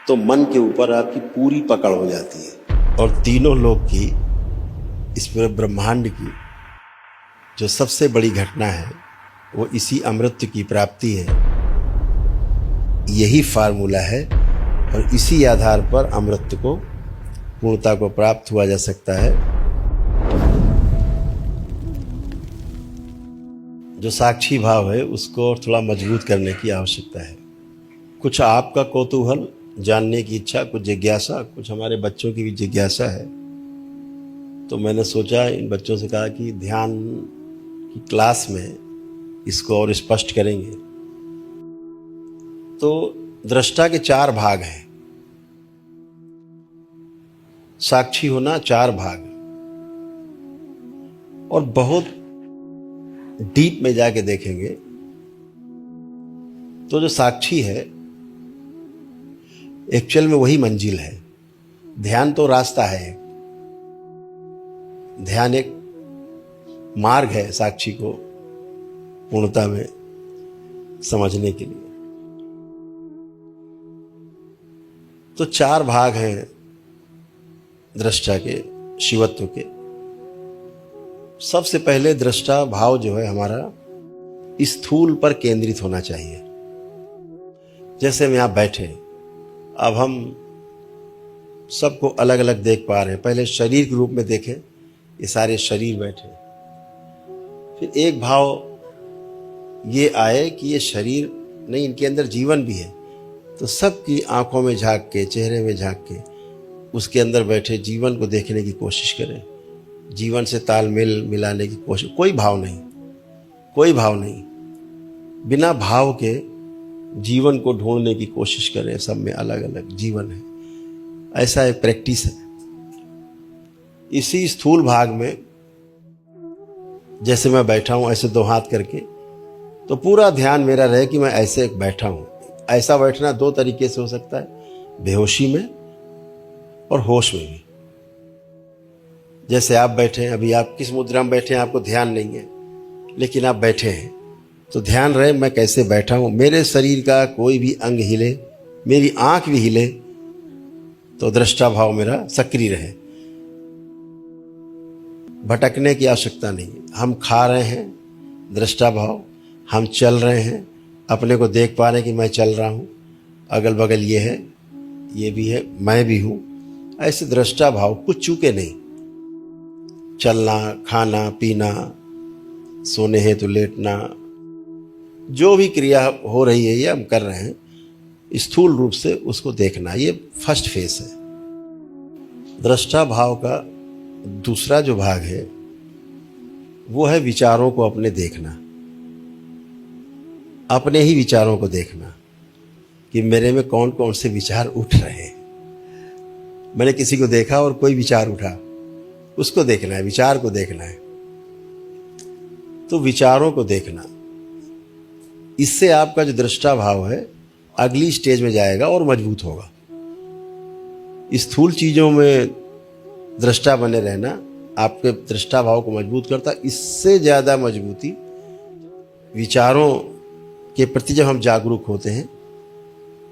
तो मन के ऊपर आपकी पूरी पकड़ हो जाती है। और तीनों लोक की, इस पूरे ब्रह्मांड की जो सबसे बड़ी घटना है वो इसी अमृत की प्राप्ति है। यही फार्मूला है और इसी आधार पर अमृत को, पूर्णता को प्राप्त हुआ जा सकता है। जो साक्षी भाव है उसको और थोड़ा मजबूत करने की आवश्यकता है। कुछ आपका कौतूहल, जानने की इच्छा, कुछ जिज्ञासा, कुछ हमारे बच्चों की भी जिज्ञासा है। तो मैंने सोचा, इन बच्चों से कहा कि ध्यान की क्लास में इसको और स्पष्ट करेंगे। तो दृष्टा के 4 भाग हैं। साक्षी होना 4 भाग, और बहुत डीप में जाके देखेंगे तो जो साक्षी है एक्चुअल में वही मंजिल है। ध्यान तो रास्ता है, ध्यान एक मार्ग है साक्षी को पूर्णता में समझने के लिए। तो 4 भाग हैं दृष्टा के, शिवत्व के। सबसे पहले दृष्टा भाव जो है हमारा स्थूल पर केंद्रित होना चाहिए। जैसे हम यहां बैठे, अब हम सबको अलग अलग देख पा रहे हैं। पहले शरीर के रूप में देखें, ये सारे शरीर बैठे। फिर एक भाव ये आए कि ये शरीर नहीं, इनके अंदर जीवन भी है। तो सबकी आंखों में झांक के, चेहरे में झांक के उसके अंदर बैठे जीवन को देखने की कोशिश करें, जीवन से तालमेल मिलाने की कोशिश। कोई भाव नहीं, कोई भाव नहीं, बिना भाव के जीवन को ढूंढने की कोशिश करें। सब में अलग अलग जीवन है, ऐसा एक प्रैक्टिस है। इसी स्थूल भाग में जैसे मैं बैठा हूं ऐसे 2 हाथ करके, तो पूरा ध्यान मेरा रहे कि मैं ऐसे बैठा हूं। ऐसा बैठना 2 तरीके से हो सकता है, बेहोशी में और होश में भी। जैसे आप बैठे हैं, अभी आप किस मुद्रा में बैठे हैं आपको ध्यान नहीं है, लेकिन आप बैठे हैं तो ध्यान रहे मैं कैसे बैठा हूं। मेरे शरीर का कोई भी अंग हिले, मेरी आंख भी हिले तो दृष्टा भाव मेरा सक्रिय रहे। भटकने की आवश्यकता नहीं। हम खा रहे हैं, दृष्टा भाव। हम चल रहे हैं, अपने को देख पा रहे हैं कि मैं चल रहा हूं, अगल बगल ये है, ये भी है, मैं भी हूं। ऐसे दृष्टा भाव, कुछ चूके नहीं। चलना, खाना, पीना, सोने हैं तो लेटना, जो भी क्रिया हो रही है ये हम कर रहे हैं, स्थूल रूप से उसको देखना, ये फर्स्ट फेस है। दृष्टा भाव का दूसरा जो भाग है वो है विचारों को अपने देखना, अपने ही विचारों को देखना कि मेरे में कौन कौन से विचार उठ रहे हैं। मैंने किसी को देखा और कोई विचार उठा, उसको देखना है, विचार को देखना है। तो विचारों को देखना, इससे आपका जो दृष्टा भाव है अगली स्टेज में जाएगा और मजबूत होगा। स्थूल चीजों में दृष्टा बने रहना आपके दृष्टा भाव को मजबूत करता। इससे ज्यादा मजबूती विचारों के प्रति जब हम जागरूक होते हैं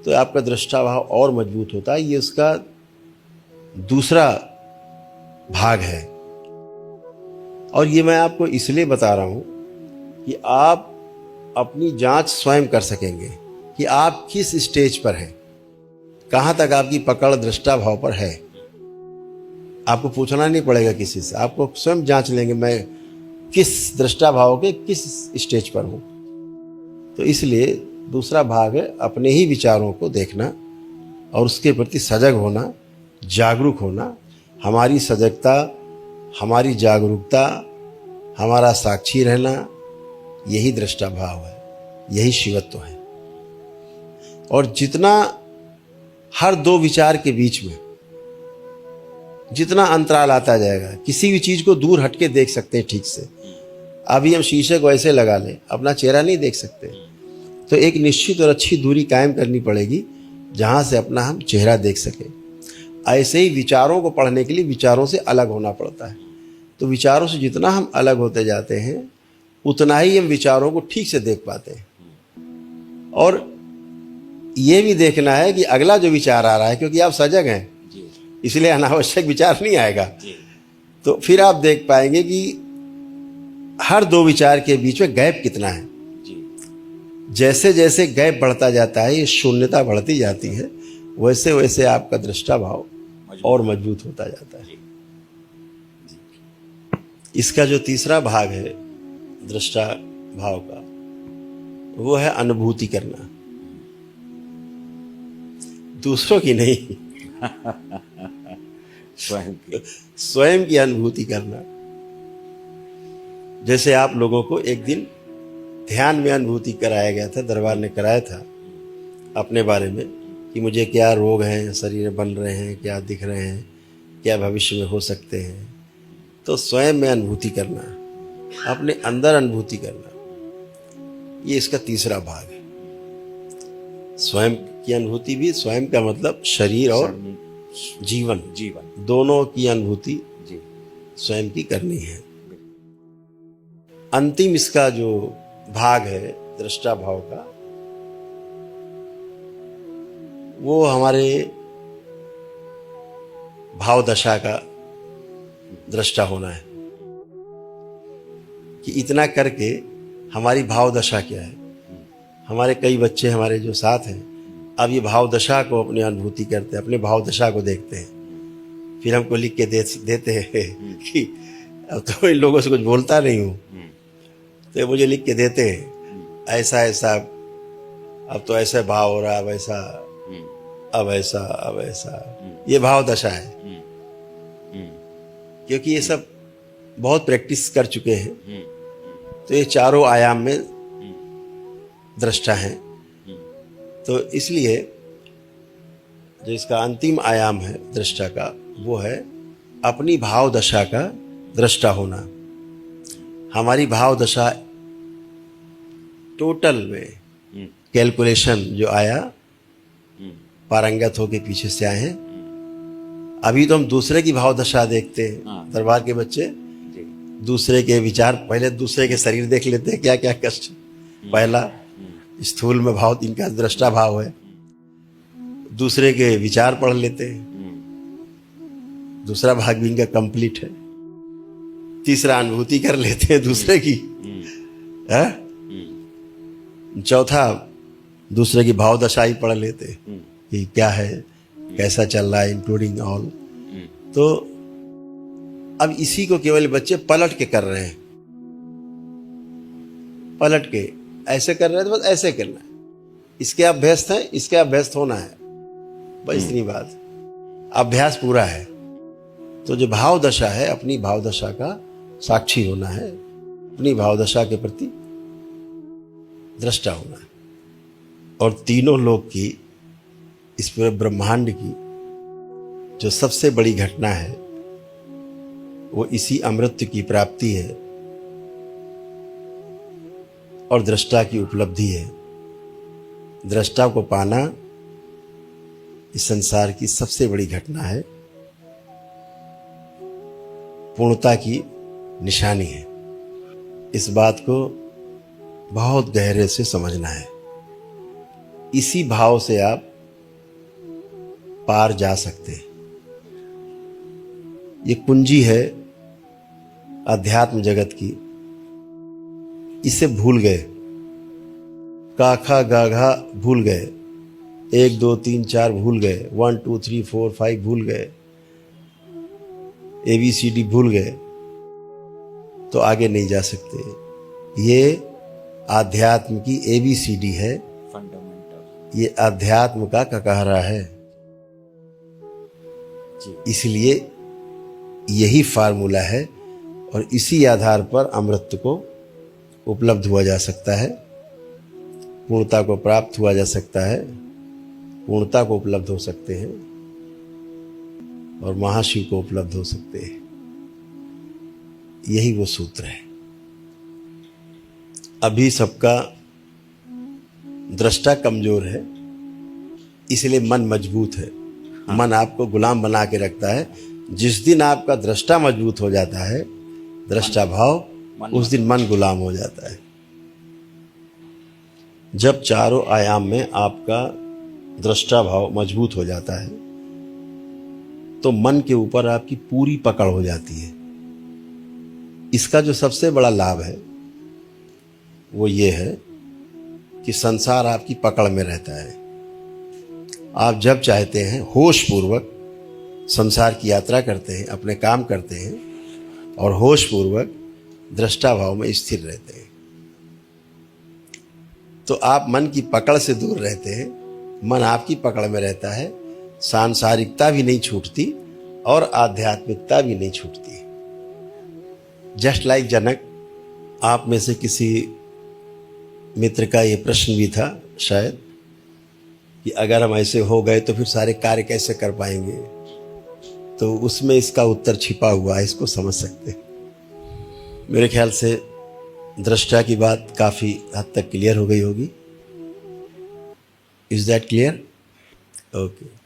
तो आपका दृष्टा भाव और मजबूत होता है। ये उसका दूसरा भाग है। और ये मैं आपको इसलिए बता रहा हूं कि आप अपनी जांच स्वयं कर सकेंगे कि आप किस स्टेज पर हैं, कहां तक आपकी पकड़ दृष्टा भाव पर है। आपको पूछना नहीं पड़ेगा किसी से, आपको स्वयं जांच लेंगे मैं किस दृष्टा भाव के किस स्टेज पर हूं। तो इसलिए दूसरा भाग है अपने ही विचारों को देखना और उसके प्रति सजग होना, जागरूक होना। हमारी सजगता, हमारी जागरूकता, हमारा साक्षी रहना, यही दृष्टा भाव है, यही शिवत्व है। और जितना हर 2 विचार के बीच में जितना अंतराल आता जाएगा, किसी भी चीज को दूर हटके देख सकते हैं ठीक से। अभी हम शीशे को ऐसे लगा लें, अपना चेहरा नहीं देख सकते, तो एक निश्चित और अच्छी दूरी कायम करनी पड़ेगी जहां से अपना हम चेहरा देख सके। ऐसे ही विचारों को पढ़ने के लिए विचारों से अलग होना पड़ता है। तो विचारों से जितना हम अलग होते जाते हैं उतना ही हम विचारों को ठीक से देख पाते हैं। और ये भी देखना है कि अगला जो विचार आ रहा है, क्योंकि आप सजग हैं जी इसलिए अनावश्यक विचार नहीं आएगा, जी तो फिर आप देख पाएंगे कि हर दो विचार के बीच में गैप कितना है। जी जैसे जैसे गैप बढ़ता जाता है, ये शून्यता बढ़ती जाती है, वैसे वैसे आपका दृष्टा भाव और मजबूत होता जाता है। जी इसका जो तीसरा भाग है दृष्टा भाव का, वो है अनुभूति करना, दूसरों की नहीं, स्वयं की। स्वयं की अनुभूति करना। जैसे आप लोगों को एक दिन ध्यान में अनुभूति कराया गया था, दरबार ने कराया था अपने बारे में कि मुझे क्या रोग हैं, शरीर बन रहे हैं, क्या दिख रहे हैं, क्या भविष्य में हो सकते हैं। तो स्वयं में अनुभूति करना, अपने अंदर अनुभूति करना, ये इसका तीसरा भाग है। स्वयं की अनुभूति भी, स्वयं का मतलब शरीर और जीवन जीवन दोनों की अनुभूति जी स्वयं की करनी है। अंतिम इसका जो भाग है दृष्टा भाव का, वो हमारे भाव दशा का दृष्टा होना है कि इतना करके हमारी भाव दशा क्या है। हमारे कई बच्चे हमारे जो साथ हैं, अब ये भाव दशा को अपनी अनुभूति करते हैं, अपने भाव दशा को देखते हैं, फिर हमको लिख के देते हैं कि अब तो इन लोगों से कुछ बोलता नहीं हूँ, तो मुझे लिख के देते हैं ऐसा ऐसा, अब तो ऐसा भाव हो रहा, अब ऐसा, अब ऐसा, अब ऐसा। ये भाव दशा है, क्योंकि ये सब बहुत प्रैक्टिस कर चुके हैं, तो ये चारों आयाम में दृष्टा हैं। तो इसलिए जो इसका अंतिम आयाम है दृष्टा का, वो है अपनी भाव दशा का दृष्टा होना। हमारी भाव दशा टोटल में कैलकुलेशन जो आया, पारंगत होके पीछे से आए हैं। अभी तो हम दूसरे की भाव दशा देखते हैं, दरबार के बच्चे दूसरे के विचार, पहले दूसरे के शरीर देख लेते हैं, क्या क्या कष्ट। पहला स्थूल में भाव, इनका दृष्टा भाव है, दूसरे के विचार पढ़ लेते हैं, दूसरा भाग भी इनका कंप्लीट है। तीसरा अनुभूति कर लेते हैं दूसरे की, है? चौथा दूसरे की भाव दशा ही पढ़ लेते हैं कि क्या है, कैसा चल रहा है, इंक्लूडिंग ऑल। तो अब इसी को केवल बच्चे पलट के कर रहे हैं, पलट के ऐसे कर रहे हैं, तो बस ऐसे करना है, इसके अभ्यस्त है, इसके अभ्यस्त होना है, बस इतनी बात। अभ्यास पूरा है। तो जो भाव दशा है, अपनी भाव दशा का साक्षी होना है, अपनी भाव दशा के प्रति दृष्टा होना है। और तीनों लोक की, इस पूरे ब्रह्मांड की जो सबसे बड़ी घटना है, वो इसी अमृत की प्राप्ति है और दृष्टा की उपलब्धि है। दृष्टा को पाना इस संसार की सबसे बड़ी घटना है, पूर्णता की निशानी है। इस बात को बहुत गहरे से समझना है। इसी भाव से आप पार जा सकते हैं। ये कुंजी है अध्यात्म जगत की, इसे भूल गए, काखा गाघा भूल गए, 1 2 3 4 भूल गए, 1 2 3 4 5 भूल गए, ABCD भूल गए, तो आगे नहीं जा सकते। ये आध्यात्म की ABCD है, फंडामेंटल। ये आध्यात्म का ककहरा है। इसलिए यही फार्मूला है और इसी आधार पर अमृत को उपलब्ध हुआ जा सकता है, पूर्णता को प्राप्त हुआ जा सकता है, पूर्णता को उपलब्ध हो सकते हैं और महाशिव को उपलब्ध हो सकते हैं। यही वो सूत्र है। अभी सबका दृष्टा कमजोर है, इसलिए मन मजबूत है। मन आपको गुलाम बना के रखता है। जिस दिन आपका दृष्टा मजबूत हो जाता है, दृष्टा भाव, उस दिन मन गुलाम हो जाता है। जब चारों आयाम में आपका दृष्टा भाव मजबूत हो जाता है तो मन के ऊपर आपकी पूरी पकड़ हो जाती है। इसका जो सबसे बड़ा लाभ है वो ये है कि संसार आपकी पकड़ में रहता है। आप जब चाहते हैं होश पूर्वक संसार की यात्रा करते हैं, अपने काम करते हैं और होश पूर्वक दृष्टा भाव में स्थिर रहते हैं। तो आप मन की पकड़ से दूर रहते हैं, मन आपकी पकड़ में रहता है, सांसारिकता भी नहीं छूटती और आध्यात्मिकता भी नहीं छूटती। जस्ट लाइक जनक, आप में से किसी मित्र का ये प्रश्न भी था शायद कि अगर हम ऐसे हो गए तो फिर सारे कार्य कैसे कर पाएंगे, तो उसमें इसका उत्तर छिपा हुआ है, इसको समझ सकते हैं। मेरे ख्याल से दृष्टा की बात काफ़ी हद तक क्लियर हो गई होगी। Is that clear? ओके।